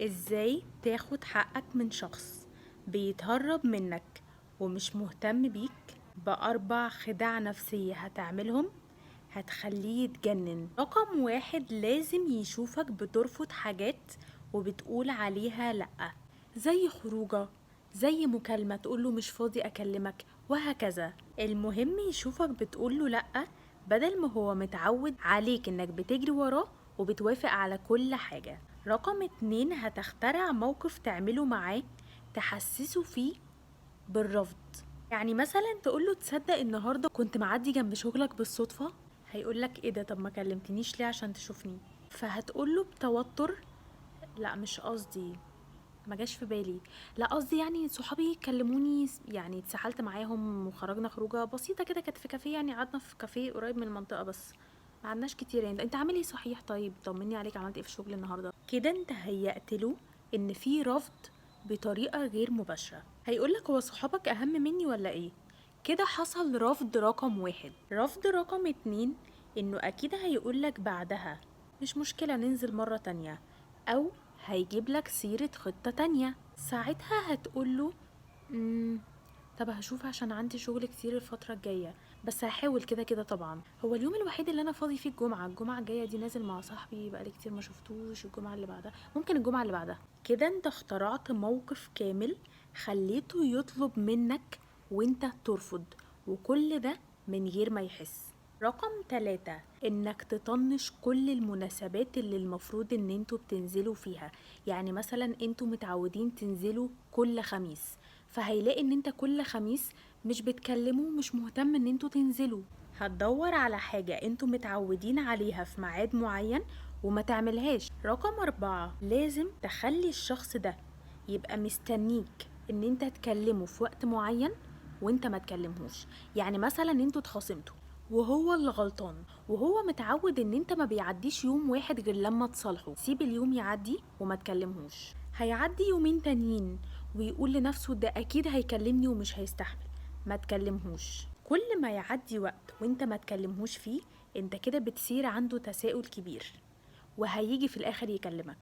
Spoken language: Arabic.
ازاي تاخد حقك من شخص بيتهرب منك ومش مهتم بيك بأربع خداع نفسية هتعملهم هتخليه يتجنن. رقم واحد، لازم يشوفك بترفض حاجات وبتقول عليها لأ، زي خروجه، زي مكالمة تقوله مش فاضي أكلمك وهكذا. المهم يشوفك بتقوله لأ بدل ما هو متعود عليك انك بتجري وراه وبتوافق على كل حاجة. رقم اتنين، هتخترع موقف تعمله معاه تحسسه فيه بالرفض. يعني مثلا تقوله تصدق النهاردة كنت معدي جنب شغلك بالصدفة؟ هيقولك ايه ده، طب ما كلمتنيش ليه عشان تشوفني؟ فهتقوله بتوتر لا مش قصدي، ما جاش في بالي، لا قصدي يعني صحابي كلموني، يعني اتسحلت معاهم وخرجنا خروجه بسيطه كده، كانت في كافيه، يعني قعدنا في كافيه قريب من المنطقه بس ما قعدناش كتير. يعني انت عامل ايه صحيح؟ طيب طمني عليك، عملت ايه في الشغل النهارده؟ كده انت هيأت له ان في رفض بطريقه غير مباشره. هيقولك هو صحابك اهم مني ولا ايه؟ كده حصل رفض رقم واحد. رفض رقم اتنين، انه اكيد هيقولك بعدها مش مشكله ننزل مره تانية، او هيجيب لك سيرة خطة تانية. ساعتها هتقوله طب هشوف عشان عندي شغل كتير الفترة الجاية، بس هحاول كده كده طبعا. هو اليوم الوحيد اللي انا فاضي فيه الجمعة الجاية دي، نازل مع صاحبي بقالي كتير ما شفتوش، الجمعة اللي بعدها ممكن، الجمعة اللي بعدها. كده انت اخترعت موقف كامل خليته يطلب منك وانت ترفض، وكل ده من غير ما يحس. رقم 3، انك تطنش كل المناسبات اللي المفروض ان انتوا بتنزلوا فيها. يعني مثلا انتوا متعودين تنزلوا كل خميس، فهيلاقي ان انت كل خميس مش بتكلمه، مش مهتم ان انتوا تنزلوا. هتدور على حاجة انتوا متعودين عليها في ميعاد معين وما تعملهاش. رقم 4، لازم تخلي الشخص ده يبقى مستنيك ان انت تكلمه في وقت معين وانت ما تكلمهوش. يعني مثلا انتوا اتخاصمتوا وهو اللي غلطان، وهو متعود ان انت ما بيعديش يوم واحد غير لما تصالحوا، سيب اليوم يعدي وما تكلمهوش. هيعدي يومين تانيين ويقول لنفسه ده اكيد هيكلمني ومش هيستحمل، ما تكلمهوش. كل ما يعدي وقت وانت ما تكلمهوش فيه، انت كده بتثير عنده تساؤل كبير، وهيجي في الاخر يكلمك.